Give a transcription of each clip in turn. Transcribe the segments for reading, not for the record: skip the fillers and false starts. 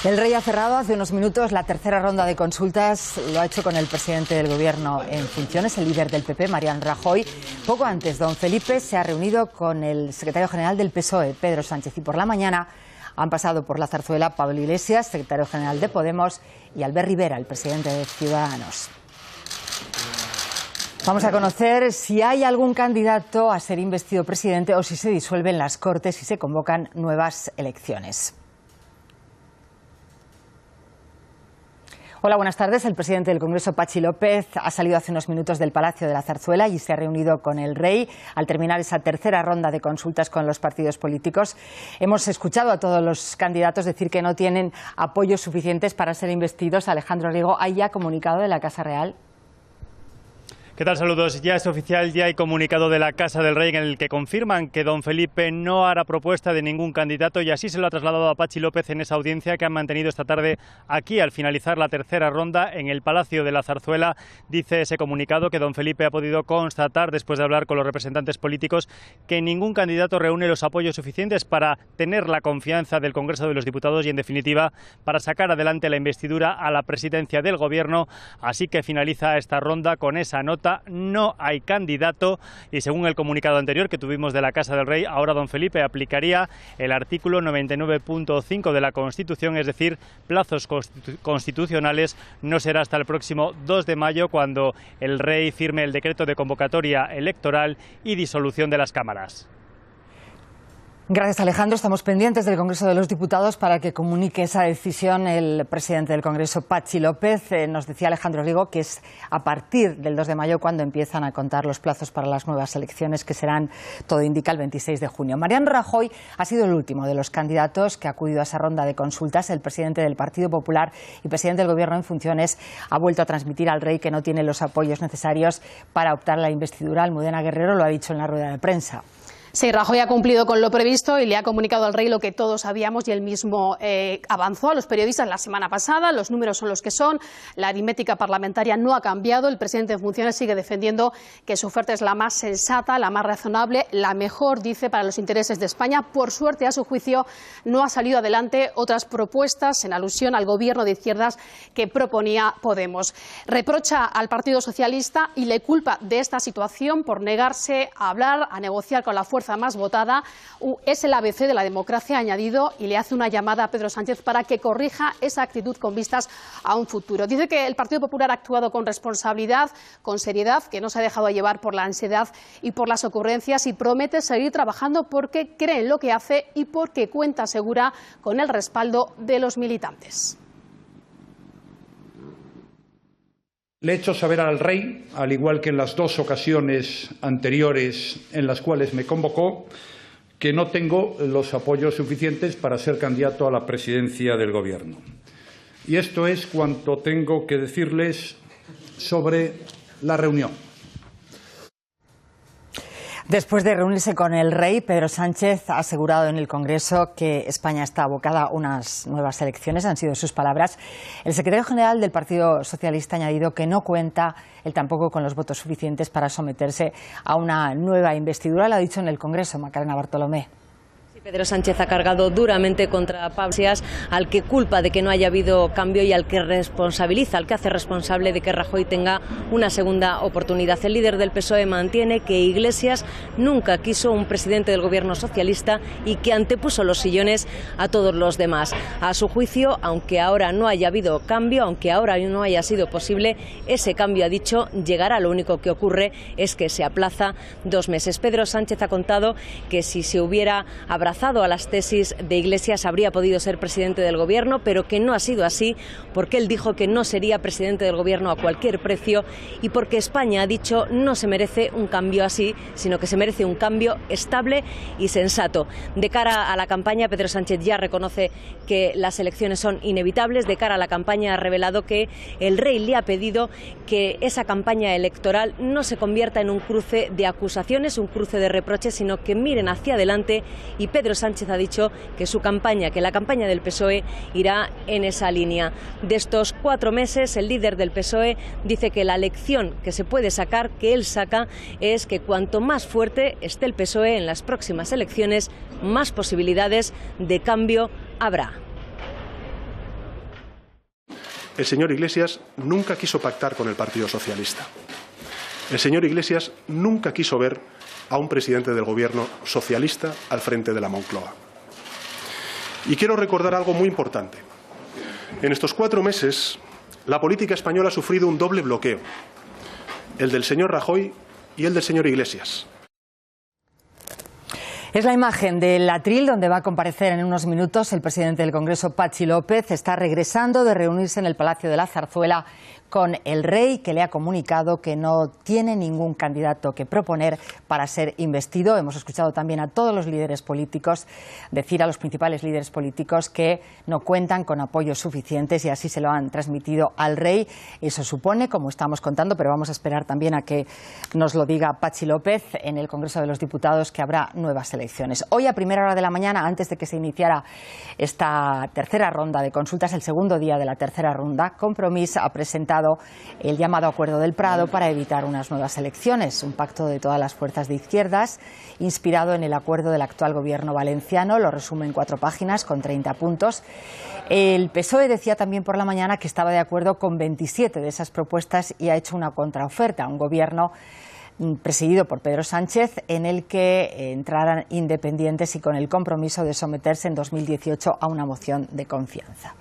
El Rey ha cerrado hace unos minutos la tercera ronda de consultas. Lo ha hecho con el presidente del Gobierno en funciones, el líder del PP, Mariano Rajoy. Poco antes, don Felipe se ha reunido con el secretario general del PSOE, Pedro Sánchez, y por la mañana han pasado por la zarzuela Pablo Iglesias, secretario general de Podemos, y Albert Rivera, el presidente de Ciudadanos. Vamos a conocer si hay algún candidato a ser investido presidente o si se disuelven las Cortes y se convocan nuevas elecciones. Hola, buenas tardes. El presidente del Congreso, Patxi López, ha salido hace unos minutos del Palacio de la Zarzuela y se ha reunido con el Rey al terminar esa tercera ronda de consultas con los partidos políticos. Hemos escuchado a todos los candidatos decir que no tienen apoyos suficientes para ser investidos. Alejandro Riego, ¿hay ya comunicado de la Casa Real? ¿Qué tal? Saludos. Ya es oficial, ya hay comunicado de la Casa del Rey en el que confirman que don Felipe no hará propuesta de ningún candidato y así se lo ha trasladado a Patxi López en esa audiencia que han mantenido esta tarde aquí al finalizar la tercera ronda en el Palacio de la Zarzuela. Dice ese comunicado que don Felipe ha podido constatar, después de hablar con los representantes políticos, que ningún candidato reúne los apoyos suficientes para tener la confianza del Congreso de los Diputados y, en definitiva, para sacar adelante la investidura a la presidencia del Gobierno. Así que finaliza esta ronda con esa nota. No hay candidato y, según el comunicado anterior que tuvimos de la Casa del Rey, ahora don Felipe aplicaría el artículo 99.5 de la Constitución, es decir, plazos constitucionales. No será hasta el próximo 2 de mayo cuando el Rey firme el decreto de convocatoria electoral y disolución de las cámaras. Gracias, Alejandro. Estamos pendientes del Congreso de los Diputados para que comunique esa decisión el presidente del Congreso, Patxi López. Nos decía Alejandro Riego que es a partir del 2 de mayo cuando empiezan a contar los plazos para las nuevas elecciones, que serán, todo indica, el 26 de junio. Mariano Rajoy ha sido el último de los candidatos que ha acudido a esa ronda de consultas. El presidente del Partido Popular y presidente del Gobierno en funciones ha vuelto a transmitir al Rey que no tiene los apoyos necesarios para optar a la investidura. Almudena Guerrero lo ha dicho en la rueda de prensa. Sí, Rajoy ha cumplido con lo previsto y le ha comunicado al Rey lo que todos sabíamos, y él mismo avanzó a los periodistas la semana pasada. Los números son los que son, la aritmética parlamentaria no ha cambiado. El presidente en funciones sigue defendiendo que su oferta es la más sensata, la más razonable, la mejor, dice, para los intereses de España. Por suerte, a su juicio, no ha salido adelante otras propuestas en alusión al gobierno de izquierdas que proponía Podemos. Reprocha al Partido Socialista y le culpa de esta situación por negarse a hablar, a negociar con la fuerza más votada. Es el ABC de la democracia, ha añadido, y le hace una llamada a Pedro Sánchez para que corrija esa actitud con vistas a un futuro. Dice que el Partido Popular ha actuado con responsabilidad, con seriedad, que no se ha dejado llevar por la ansiedad y por las ocurrencias, y promete seguir trabajando porque cree en lo que hace y porque cuenta segura con el respaldo de los militantes. Le he hecho saber al Rey, al igual que en las dos ocasiones anteriores en las cuales me convocó, que no tengo los apoyos suficientes para ser candidato a la presidencia del Gobierno. Y esto es cuanto tengo que decirles sobre la reunión. Después de reunirse con el Rey, Pedro Sánchez ha asegurado en el Congreso que España está abocada a unas nuevas elecciones, han sido sus palabras. El secretario general del Partido Socialista ha añadido que no cuenta él tampoco con los votos suficientes para someterse a una nueva investidura. Lo ha dicho en el Congreso Macarena Bartolomé. Pedro Sánchez ha cargado duramente contra Pablo Iglesias, al que culpa de que no haya habido cambio y al que responsabiliza, al que hace responsable de que Rajoy tenga una segunda oportunidad. El líder del PSOE mantiene que Iglesias nunca quiso un presidente del Gobierno socialista y que antepuso los sillones a todos los demás. A su juicio, aunque ahora no haya habido cambio, aunque ahora no haya sido posible, ese cambio, ha dicho, llegará. Lo único que ocurre es que se aplaza 2 meses. Pedro Sánchez ha contado que si se hubiera abrazado a las tesis de Iglesias habría podido ser presidente del Gobierno, pero que no ha sido así, porque él dijo que no sería presidente del Gobierno a cualquier precio y porque España, ha dicho, no se merece un cambio así, sino que se merece un cambio estable y sensato. De cara a la campaña, Pedro Sánchez ya reconoce que las elecciones son inevitables. De cara a la campaña ha revelado que el Rey le ha pedido que esa campaña electoral no se convierta en un cruce de acusaciones, un cruce de reproches, sino que miren hacia adelante, y Pedro Sánchez ha dicho que su campaña, que la campaña del PSOE irá en esa línea. De estos 4 meses, el líder del PSOE dice que la lección que se puede sacar, que él saca, es que cuanto más fuerte esté el PSOE en las próximas elecciones, más posibilidades de cambio habrá. el señor Iglesias nunca quiso pactar con el Partido Socialista. El señor Iglesias nunca quiso ver a un presidente del Gobierno socialista al frente de la Moncloa. Y quiero recordar algo muy importante. En estos 4 meses, la política española ha sufrido un doble bloqueo, el del señor Rajoy y el del señor Iglesias. Es la imagen del atril donde va a comparecer en unos minutos el presidente del Congreso, Patxi López. Está regresando de reunirse en el Palacio de la Zarzuela con el rey, que le ha comunicado que no tiene ningún candidato que proponer para ser investido. Hemos escuchado también a todos los líderes políticos decir, a los principales líderes políticos, que no cuentan con apoyos suficientes, y así se lo han transmitido al rey. Eso supone, como estamos contando, pero vamos a esperar también a que nos lo diga Patxi López en el Congreso de los Diputados, que habrá nuevas elecciones. Hoy, a primera hora de la mañana, antes de que se iniciara esta tercera ronda de consultas, el segundo día de la tercera ronda, Compromís ha presentado el llamado Acuerdo del Prado para evitar unas nuevas elecciones, un pacto de todas las fuerzas de izquierdas inspirado en el acuerdo del actual gobierno valenciano. Lo resume en 4 páginas con 30 puntos. El PSOE decía también por la mañana que estaba de acuerdo con 27 de esas propuestas y ha hecho una contraoferta, un gobierno presidido por Pedro Sánchez, en el que entraran independientes y con el compromiso de someterse en 2018 a una moción de confianza.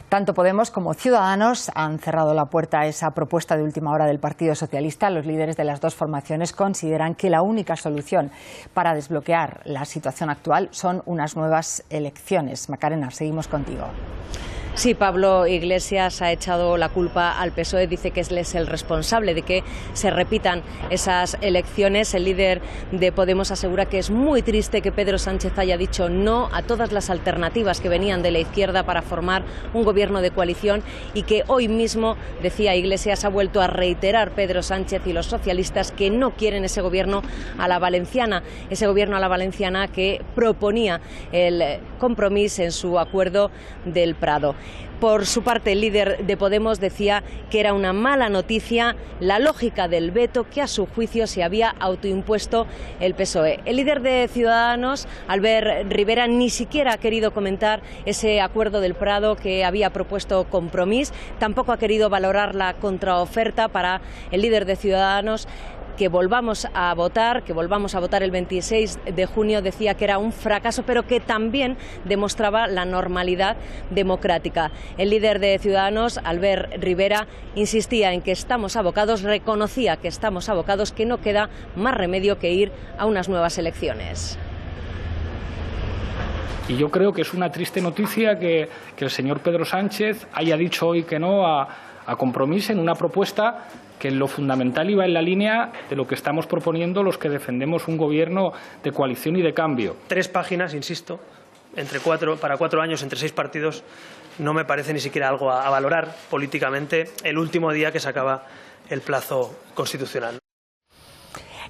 Tanto Podemos como Ciudadanos han cerrado la puerta a esa propuesta de última hora del Partido Socialista. Los líderes de las dos formaciones consideran que la única solución para desbloquear la situación actual son unas nuevas elecciones. Macarena, seguimos contigo. Sí, Pablo Iglesias ha echado la culpa al PSOE, dice que él es el responsable de que se repitan esas elecciones. El líder de Podemos asegura que es muy triste que Pedro Sánchez haya dicho no a todas las alternativas que venían de la izquierda para formar un gobierno de coalición, y que hoy mismo, decía Iglesias, ha vuelto a reiterar Pedro Sánchez y los socialistas que no quieren ese gobierno a la valenciana que proponía el Compromís en su Acuerdo del Prado. Por su parte, el líder de Podemos decía que era una mala noticia la lógica del veto que a su juicio se había autoimpuesto el PSOE. El líder de Ciudadanos, Albert Rivera, ni siquiera ha querido comentar ese Acuerdo del Prado que había propuesto Compromís. Tampoco ha querido valorar la contraoferta para el líder de Ciudadanos, que volvamos a votar el 26 de junio, decía que era un fracaso, pero que también demostraba la normalidad democrática. El líder de Ciudadanos, Albert Rivera, insistía en que estamos abocados, reconocía que estamos abocados, que no queda más remedio que ir a unas nuevas elecciones. Y yo creo que es una triste noticia que el señor Pedro Sánchez haya dicho hoy que no a Compromís en una propuesta que en lo fundamental iba en la línea de lo que estamos proponiendo los que defendemos un gobierno de coalición y de cambio. 3 páginas, insisto, para 4 años, entre 6 partidos, no me parece ni siquiera algo a valorar políticamente el último día que se acaba el plazo constitucional.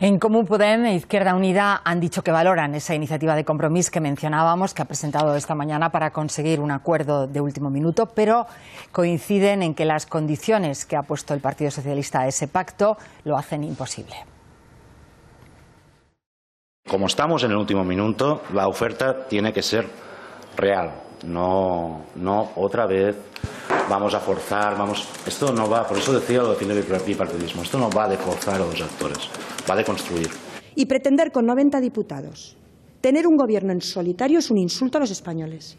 En Comú Podem e Izquierda Unida han dicho que valoran esa iniciativa de Compromís que mencionábamos, que ha presentado esta mañana para conseguir un acuerdo de último minuto, pero coinciden en que las condiciones que ha puesto el Partido Socialista a ese pacto lo hacen imposible. Como estamos en el último minuto, la oferta tiene que ser real, no otra vez vamos a forzar, esto no va, por eso decía lo del bipartidismo, esto no va de forzar a los actores, va de construir. Y pretender con 90 diputados tener un gobierno en solitario es un insulto a los españoles.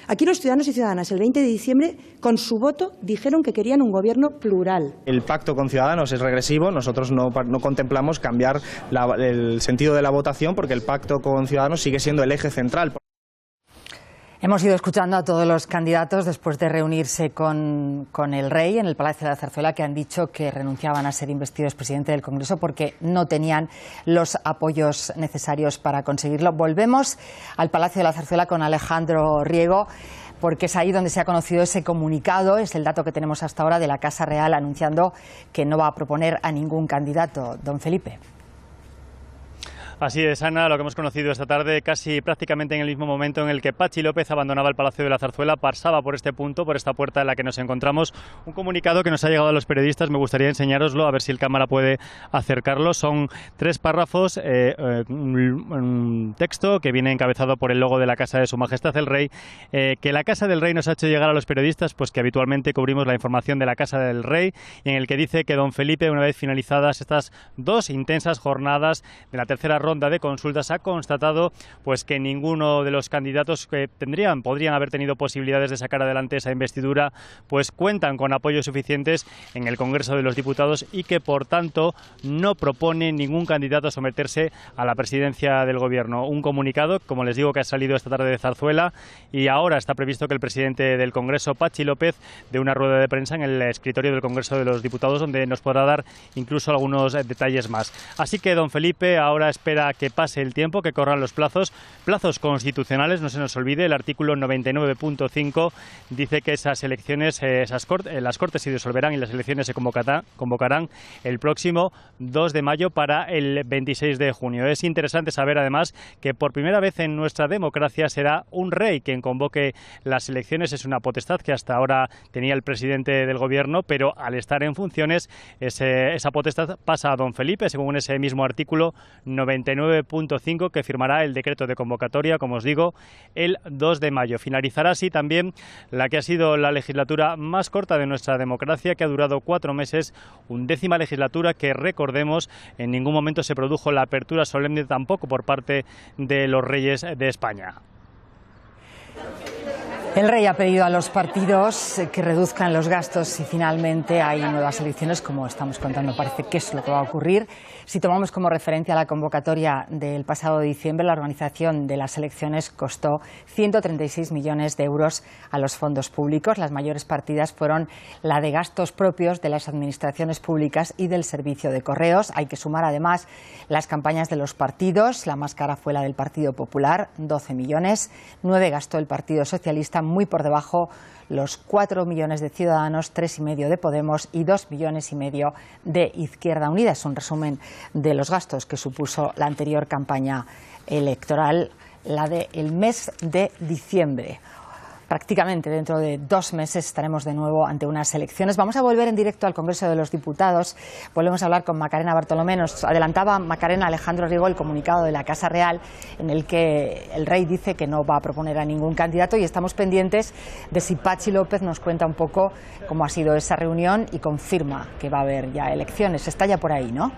Aquí los ciudadanos y ciudadanas el 20 de diciembre con su voto dijeron que querían un gobierno plural. El pacto con Ciudadanos es regresivo, nosotros no contemplamos cambiar el sentido de la votación porque el pacto con Ciudadanos sigue siendo el eje central. Hemos ido escuchando a todos los candidatos después de reunirse con el rey en el Palacio de la Zarzuela, que han dicho que renunciaban a ser investidos presidente del Congreso porque no tenían los apoyos necesarios para conseguirlo. Volvemos al Palacio de la Zarzuela con Alejandro Riego, porque es ahí donde se ha conocido ese comunicado, es el dato que tenemos hasta ahora de la Casa Real anunciando que no va a proponer a ningún candidato. Don Felipe. Así es, Ana, lo que hemos conocido esta tarde, casi prácticamente en el mismo momento en el que Patxi López abandonaba el Palacio de la Zarzuela, pasaba por este punto, por esta puerta en la que nos encontramos. Un comunicado que nos ha llegado a los periodistas, me gustaría enseñároslo, a ver si el cámara puede acercarlo. Son 3 párrafos, un texto que viene encabezado por el logo de la Casa de Su Majestad el Rey, que la Casa del Rey nos ha hecho llegar a los periodistas, pues que habitualmente cubrimos la información de la Casa del Rey, y en el que dice que don Felipe, una vez finalizadas estas 2 intensas jornadas de la tercera ronda de consultas, ha constatado pues que ninguno de los candidatos que podrían haber tenido posibilidades de sacar adelante esa investidura pues cuentan con apoyos suficientes en el Congreso de los Diputados y que por tanto no propone ningún candidato a someterse a la presidencia del Gobierno. Un comunicado, como les digo, que ha salido esta tarde de Zarzuela, y ahora está previsto que el presidente del Congreso, Patxi López, dé una rueda de prensa en el escritorio del Congreso de los Diputados, donde nos podrá dar incluso algunos detalles más. Así que don Felipe ahora espera que pase el tiempo, que corran los plazos constitucionales. No se nos olvide, el artículo 99.5 dice que esas elecciones, las Cortes se disolverán y las elecciones se convocarán el próximo 2 de mayo para el 26 de junio. Es interesante saber además que por primera vez en nuestra democracia será un rey quien convoque las elecciones. Es una potestad que hasta ahora tenía el presidente del Gobierno, pero al estar en funciones esa potestad pasa a don Felipe, según ese mismo artículo 99.5, que firmará el decreto de convocatoria, como os digo, el 2 de mayo. Finalizará así también la que ha sido la legislatura más corta de nuestra democracia, que ha durado 4 meses, 11ª legislatura que, recordemos, en ningún momento se produjo la apertura solemne tampoco por parte de los reyes de España. El rey ha pedido a los partidos que reduzcan los gastos y finalmente hay nuevas elecciones, como estamos contando, parece que es lo que va a ocurrir. Si tomamos como referencia la convocatoria del pasado diciembre, la organización de las elecciones costó 136 millones de euros a los fondos públicos. Las mayores partidas fueron la de gastos propios de las administraciones públicas y del servicio de correos. Hay que sumar además las campañas de los partidos. La más cara fue la del Partido Popular, 12 millones. 9 gastó el Partido Socialista, muy por debajo los 4 millones de Ciudadanos, 3,5 de Podemos y 2,5 millones de Izquierda Unida. Es un resumen de los gastos que supuso la anterior campaña electoral, la del mes de diciembre. Prácticamente dentro de 2 meses estaremos de nuevo ante unas elecciones. Vamos a volver en directo al Congreso de los Diputados. Volvemos a hablar con Macarena Bartolomé. Nos adelantaba Macarena, Alejandro Rigo, el comunicado de la Casa Real en el que el rey dice que no va a proponer a ningún candidato, y estamos pendientes de si Patxi López nos cuenta un poco cómo ha sido esa reunión y confirma que va a haber ya elecciones. Está ya por ahí, ¿no?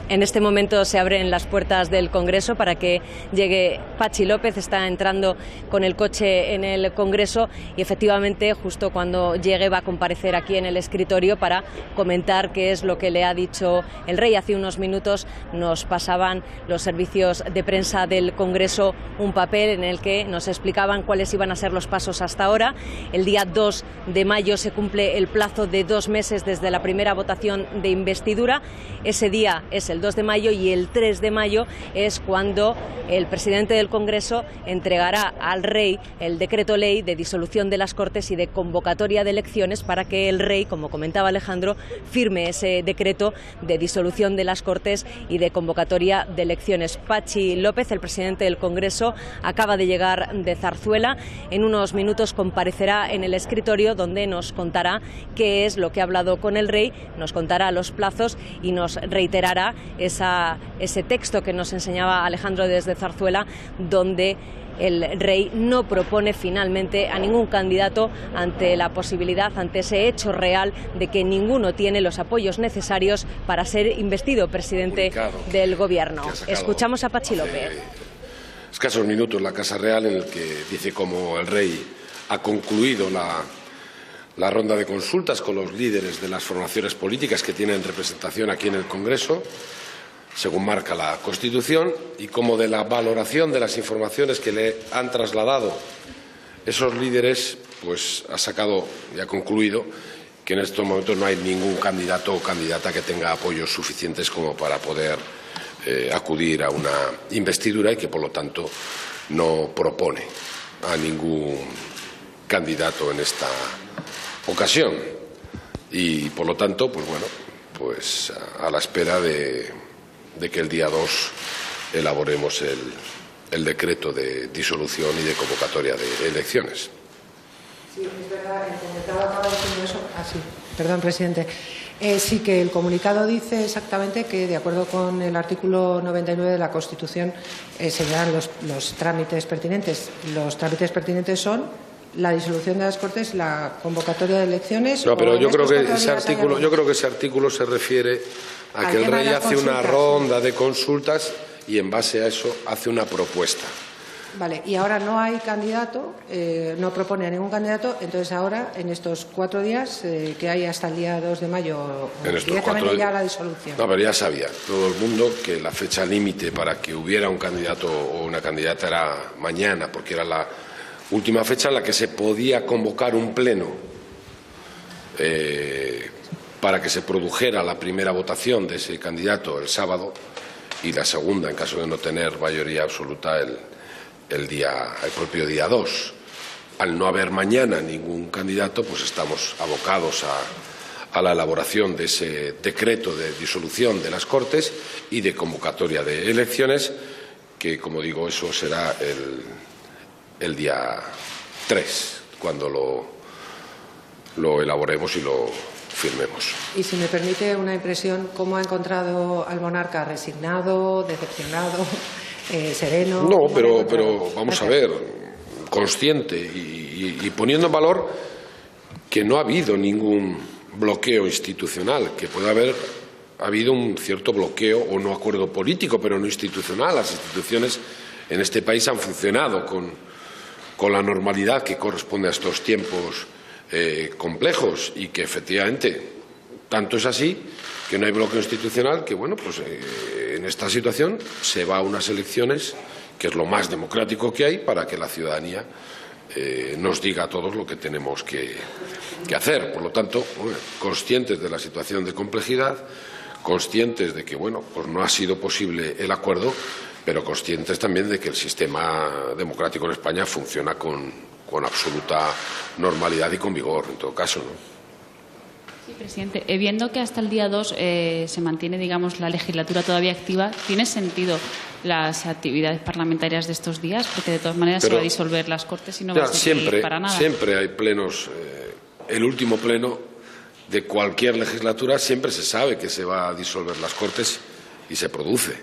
En este momento se abren las puertas del Congreso para que llegue Patxi López. Está entrando con el coche en el Congreso y efectivamente justo cuando llegue va a comparecer aquí en el escritorio para comentar qué es lo que le ha dicho el rey. Hace unos minutos nos pasaban los servicios de prensa del Congreso un papel en el que nos explicaban cuáles iban a ser los pasos hasta ahora. El día 2 de mayo se cumple el plazo de 2 meses desde la primera votación de investidura. Ese día es el 2 de mayo y el 3 de mayo es cuando el presidente del Congreso entregará al rey el decreto ley de disolución de las Cortes y de convocatoria de elecciones para que el rey, como comentaba Alejandro, firme ese decreto de disolución de las Cortes y de convocatoria de elecciones. Patxi López, el presidente del Congreso, acaba de llegar de Zarzuela. En unos minutos comparecerá en el escritorio donde nos contará qué es lo que ha hablado con el rey, nos contará los plazos y nos reiterará ese texto que nos enseñaba Alejandro desde Zarzuela, donde el rey no propone finalmente a ningún candidato ante la posibilidad, ante ese hecho real de que ninguno tiene los apoyos necesarios para ser investido presidente del Gobierno. Escuchamos a Patxi López. Escasos minutos la Casa Real, en el que dice cómo el rey ha concluido la ronda de consultas con los líderes de las formaciones políticas que tienen representación aquí en el Congreso, según marca la Constitución, y como de la valoración de las informaciones que le han trasladado esos líderes, pues ha sacado y ha concluido que en estos momentos no hay ningún candidato o candidata que tenga apoyos suficientes como para poder acudir a una investidura, y que por lo tanto no propone a ningún candidato en esta ocasión. Y por lo tanto, pues bueno, pues a la espera de que el día 2 elaboremos el decreto de disolución y de convocatoria de elecciones. Sí, es verdad, el comunicado acaba diciendo eso. Sí, perdón, presidente. Sí, que el comunicado dice exactamente que, de acuerdo con el artículo 99 de la Constitución, se dan los trámites pertinentes. Los trámites pertinentes son la disolución de las Cortes y la convocatoria de elecciones. No, pero yo creo que ese artículo se refiere a que el rey hace una ronda de consultas y en base a eso hace una propuesta. Vale, y ahora no hay candidato, no propone a ningún candidato, entonces ahora, en estos 4 días, que hay hasta el día 2 de mayo, directamente ya la disolución. No, pero ya sabía todo el mundo que la fecha límite para que hubiera un candidato o una candidata era mañana, porque era la última fecha en la que se podía convocar un pleno para que se produjera la primera votación de ese candidato el sábado y la segunda, en caso de no tener mayoría absoluta, el propio día 2. Al no haber mañana ningún candidato, pues estamos abocados a la elaboración de ese decreto de disolución de las Cortes y de convocatoria de elecciones, que, como digo, eso será el día 3, cuando lo elaboremos y lo firmemos. Y si me permite una impresión, ¿cómo ha encontrado al monarca? ¿Resignado, decepcionado, sereno? No, pero vamos a ver, consciente y poniendo en valor que no ha habido ningún bloqueo institucional, que puede haber habido un cierto bloqueo o no acuerdo político, pero no institucional. Las instituciones en este país han funcionado con la normalidad que corresponde a estos tiempos complejos y que efectivamente tanto es así que no hay bloqueo institucional, que bueno, pues en esta situación se va a unas elecciones, que es lo más democrático que hay, para que la ciudadanía nos diga a todos lo que tenemos que hacer. Por lo tanto, bueno, conscientes de la situación de complejidad, conscientes de que bueno, pues no ha sido posible el acuerdo, pero conscientes también de que el sistema democrático en España funciona con absoluta normalidad y con vigor, en todo caso, ¿no? Sí, presidente. Viendo que hasta el día 2 se mantiene, digamos, la legislatura todavía activa, ¿tiene sentido las actividades parlamentarias de estos días? Porque de todas maneras se va a disolver las Cortes y no va a servir para nada. Siempre hay plenos. El último pleno de cualquier legislatura siempre se sabe que se va a disolver las Cortes y se produce.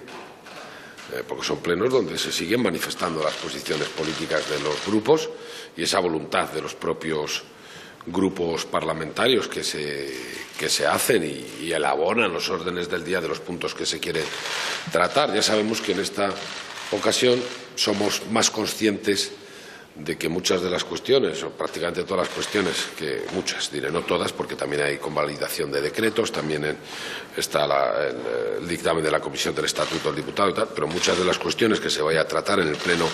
Porque son plenos donde se siguen manifestando las posiciones políticas de los grupos y esa voluntad de los propios grupos parlamentarios que se hacen y elaboran los órdenes del día de los puntos que se quiere tratar. Ya sabemos que en esta ocasión somos más conscientes de que muchas de las cuestiones, o prácticamente todas las cuestiones, que muchas, diré no todas, porque también hay convalidación de decretos, también está el dictamen de la Comisión del Estatuto del Diputado y tal, pero muchas de las cuestiones que se vaya a tratar en el pleno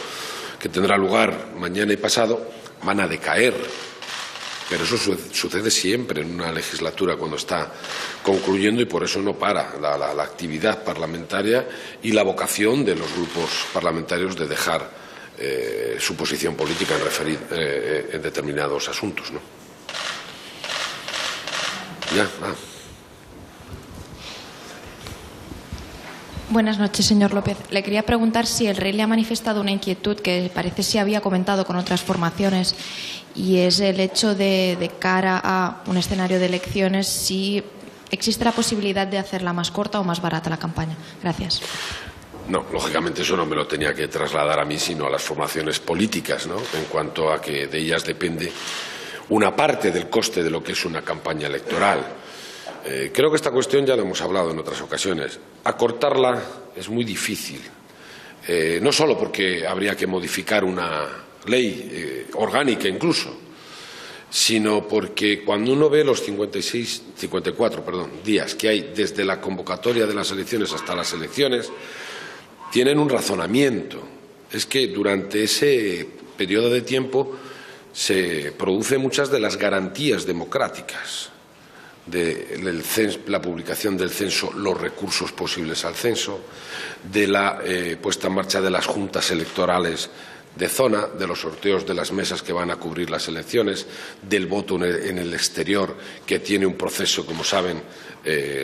que tendrá lugar mañana y pasado van a decaer. Pero eso sucede siempre en una legislatura cuando está concluyendo y por eso no para la actividad parlamentaria y la vocación de los grupos parlamentarios de dejar su posición política en determinados asuntos, ¿no? Ya, va. Buenas noches, señor López. Le quería preguntar si el rey le ha manifestado una inquietud que parece se había comentado con otras formaciones, y es el hecho de cara a un escenario de elecciones, si existe la posibilidad de hacerla más corta o más barata la campaña. Gracias. No, lógicamente eso no me lo tenía que trasladar a mí, sino a las formaciones políticas, ¿no? En cuanto a que de ellas depende una parte del coste de lo que es una campaña electoral. Creo que esta cuestión ya la hemos hablado en otras ocasiones. Acortarla es muy difícil, no solo porque habría que modificar una ley orgánica incluso, sino porque cuando uno ve los 54 días que hay desde la convocatoria de las elecciones hasta las elecciones, tienen un razonamiento. Es que durante ese periodo de tiempo se producen muchas de las garantías democráticas de la publicación del censo, los recursos posibles al censo, de la puesta en marcha de las juntas electorales de zona, de los sorteos de las mesas que van a cubrir las elecciones, del voto en el exterior, que tiene un proceso, como saben,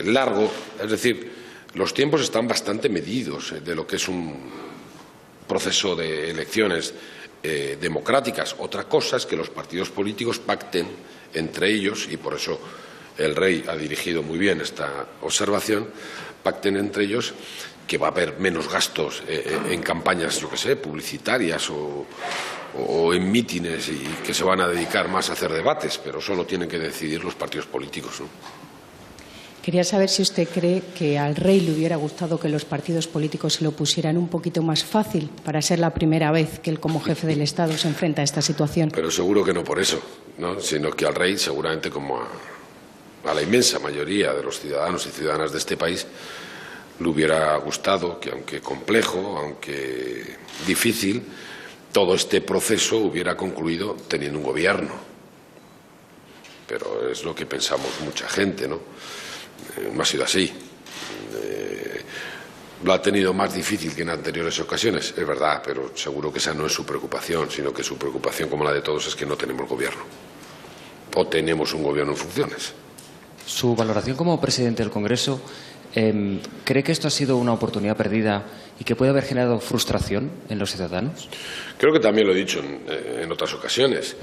largo. Es decir, los tiempos están bastante medidos de lo que es un proceso de elecciones democráticas. Otra cosa es que los partidos políticos pacten entre ellos, y por eso el rey ha dirigido muy bien esta observación, pacten entre ellos que va a haber menos gastos en campañas, yo qué sé, publicitarias o en mítines, y que se van a dedicar más a hacer debates, pero eso lo tienen que decidir los partidos políticos, ¿no? Quería saber si usted cree que al rey le hubiera gustado que los partidos políticos se lo pusieran un poquito más fácil para ser la primera vez que él, como jefe del Estado, se enfrenta a esta situación. Pero seguro que no por eso, ¿no? Sino que al rey, seguramente, como a la inmensa mayoría de los ciudadanos y ciudadanas de este país, le hubiera gustado que, aunque complejo, aunque difícil, todo este proceso hubiera concluido teniendo un gobierno. Pero es lo que pensamos mucha gente, ¿no? No ha sido así. Lo ha tenido más difícil que en anteriores ocasiones, es verdad, pero seguro que esa no es su preocupación, sino que su preocupación, como la de todos, es que no tenemos gobierno. O tenemos un gobierno en funciones. Su valoración como presidente del Congreso, ¿cree que esto ha sido una oportunidad perdida y que puede haber generado frustración en los ciudadanos? Creo que también lo he dicho en otras ocasiones.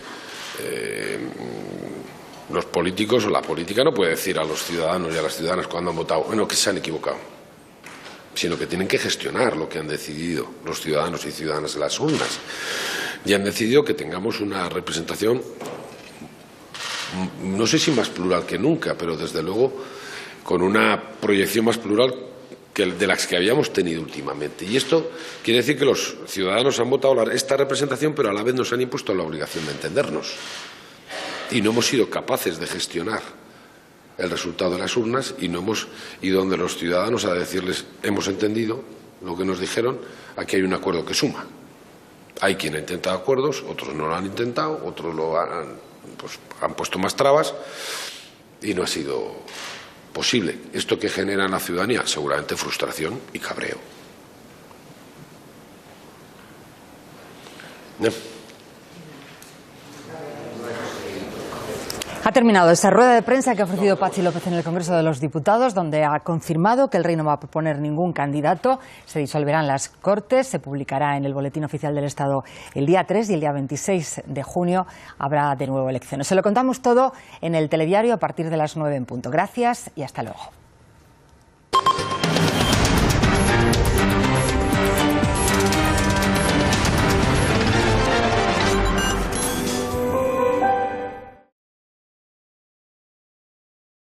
Los políticos o la política no puede decir a los ciudadanos y a las ciudadanas cuando han votado, bueno, que se han equivocado, sino que tienen que gestionar lo que han decidido los ciudadanos y ciudadanas en las urnas. Y han decidido que tengamos una representación, no sé si más plural que nunca, pero desde luego con una proyección más plural que de las que habíamos tenido últimamente. Y esto quiere decir que los ciudadanos han votado esta representación, pero a la vez nos han impuesto la obligación de entendernos. Y no hemos sido capaces de gestionar el resultado de las urnas, y no hemos ido donde los ciudadanos a decirles: hemos entendido lo que nos dijeron, aquí hay un acuerdo que suma. Hay quien ha intentado acuerdos, otros no lo han intentado, otros han puesto más trabas, y no ha sido posible. ¿Esto que genera en la ciudadanía? Seguramente frustración y cabreo. ¿No? Ha terminado esa rueda de prensa que ha ofrecido Patxi López en el Congreso de los Diputados, donde ha confirmado que el rey no va a proponer ningún candidato. Se disolverán las Cortes, se publicará en el Boletín Oficial del Estado el día 3 y el día 26 de junio habrá de nuevo elecciones. Se lo contamos todo en el telediario a partir de las 9 en punto. Gracias y hasta luego.